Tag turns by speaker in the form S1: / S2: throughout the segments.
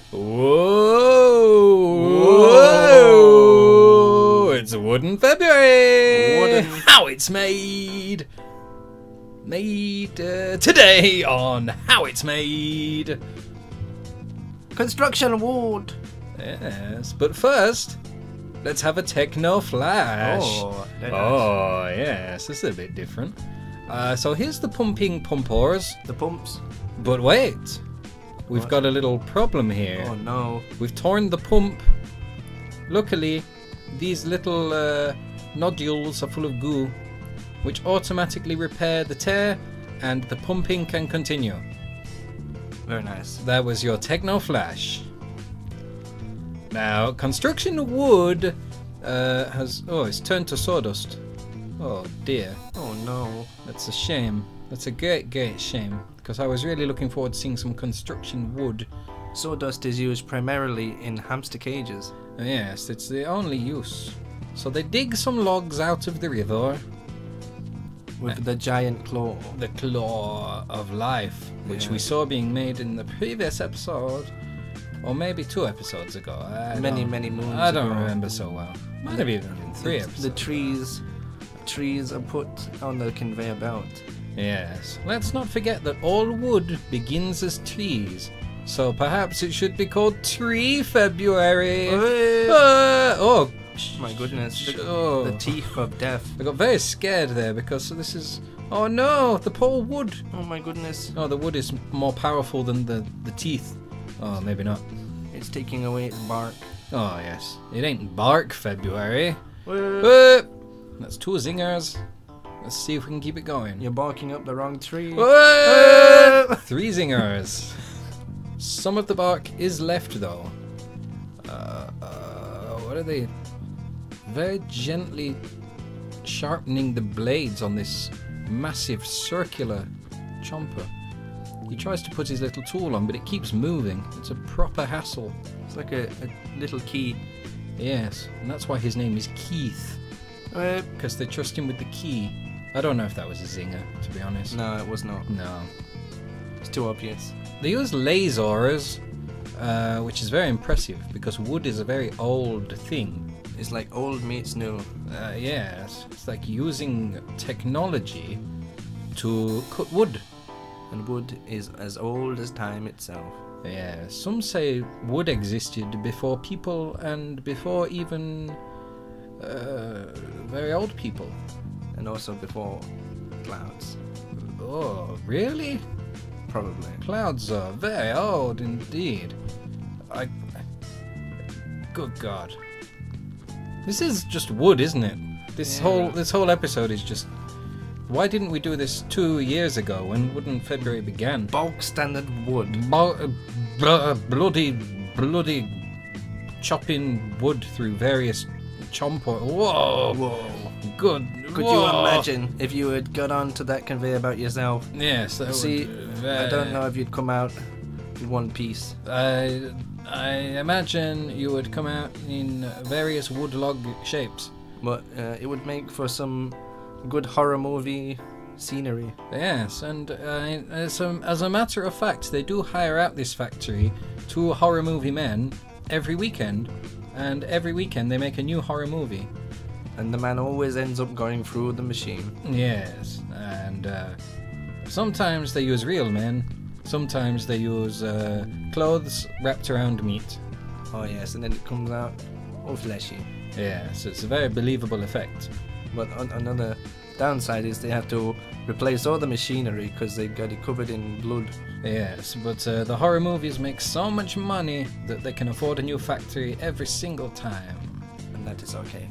S1: Whoa! It's Wooden February! How it's made! Today on How It's Made!
S2: Construction wood!
S1: Yes, but first, let's have a techno flash.
S2: Oh, very nice.
S1: Oh, yes, this is a bit different. So here's the pumping pumpers.
S2: The pumps.
S1: But wait, we've got a little problem here.
S2: Oh no.
S1: We've torn the pump. Luckily, these little nodules are full of goo, which automatically repair the tear, and the pumping can continue.
S2: Very nice.
S1: That was your techno flash. Now, construction wood it's turned to sawdust. Oh dear.
S2: Oh no.
S1: That's a shame. That's a great, great shame. Because I was really looking forward to seeing some construction wood.
S2: Sawdust is used primarily in hamster cages.
S1: Yes, it's the only use. So they dig some logs out of the river.
S2: With the giant claw.
S1: The claw of life, which
S2: Yeah.
S1: we saw being made in the previous episode. Or maybe 2 episodes ago.
S2: Many moons
S1: I don't
S2: ago.
S1: remember so well. Might have even been 3 episodes.
S2: The trees are put on the conveyor belt.
S1: Yes. Let's not forget that all wood begins as trees. So perhaps it should be called Tree February. Oh,
S2: My goodness.
S1: Oh.
S2: The teeth of death.
S1: I got very scared there because this is... Oh no, the poor wood.
S2: Oh my goodness.
S1: Oh, the wood is more powerful than the teeth. Oh, maybe not.
S2: It's taking away its bark.
S1: Oh, yes. It ain't bark February.
S2: Whoa.
S1: That's 2 zingers. Let's see if we can keep it going.
S2: You're barking up the wrong tree.
S1: 3 zingers. Some of the bark is left though. What are they? Very gently sharpening the blades on this massive circular chomper. He tries to put his little tool on, but it keeps moving. It's a proper hassle.
S2: It's like a little key.
S1: Yes, and that's why his name is Keith. Because they trust him with the key. I don't know if that was a zinger, to be honest.
S2: No, it was not.
S1: No.
S2: It's too obvious.
S1: They use lasers, which is very impressive because wood is a very old thing.
S2: It's like old meets new.
S1: Yes, it's like using technology to cut wood.
S2: And wood is as old as time itself.
S1: Yeah, some say wood existed before people and before even very old people.
S2: And also before clouds.
S1: Oh, really?
S2: Probably.
S1: Clouds are very old indeed. Good God. This is just wood, isn't it? This whole episode is just... Why didn't we do this 2 years ago when Wooden February began?
S2: Bulk standard wood.
S1: Bloody chopping wood through various chomper. Whoa!
S2: Whoa.
S1: Good.
S2: Could you imagine if you had got onto that conveyor belt yourself?
S1: Yes, that
S2: See,
S1: would,
S2: I don't know if you'd come out in one piece.
S1: I imagine you would come out in various wood log shapes.
S2: But it would make for some good horror movie scenery.
S1: Yes, and as a matter of fact, they do hire out this factory to horror movie men every weekend, and every weekend they make a new horror movie.
S2: And the man always ends up going through the machine.
S1: Yes, and sometimes they use real men, sometimes they use clothes wrapped around meat.
S2: Oh yes, and then it comes out all fleshy.
S1: Yeah, so it's a very believable effect.
S2: But another downside is they have to replace all the machinery because they got it covered in blood.
S1: Yes, but the horror movies make so much money that they can afford a new factory every single time.
S2: And that is okay.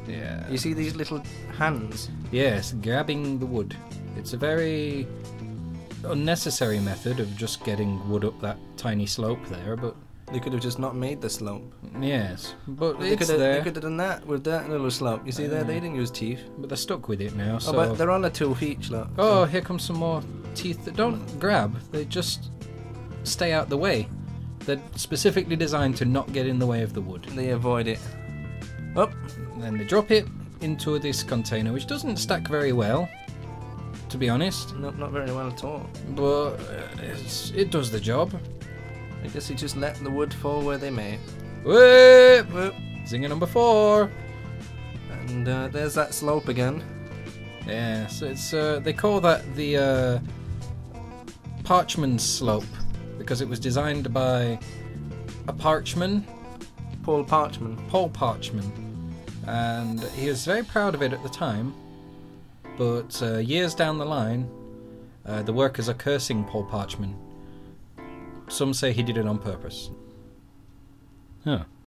S1: Yeah.
S2: You see these little hands?
S1: Yes, grabbing the wood. It's a very unnecessary method of just getting wood up that tiny slope there, but...
S2: They could have just not made the slope.
S1: Yes, but
S2: They
S1: it's
S2: could
S1: there.
S2: have done that with that little slope. You see there, they didn't use teeth.
S1: But they're stuck with it now, so...
S2: Oh, but they're on a 2 feet, look.
S1: Oh, here comes some more teeth that don't grab. They just stay out the way. They're specifically designed to not get in the way of the wood.
S2: They avoid it. Up.
S1: And then they drop it into this container, which doesn't stack very well, to be honest.
S2: Not very well at all.
S1: But it does the job.
S2: I guess he just let the wood fall where they may.
S1: Whoop!
S2: Whoop.
S1: Zinger number 4.
S2: And there's that slope again.
S1: Yeah, so it's they call that the Parchman slope because it was designed by a Parchman,
S2: Paul Parchman.
S1: Paul Parchman, and he was very proud of it at the time. But years down the line, the workers are cursing Paul Parchman. Some say he did it on purpose. Huh.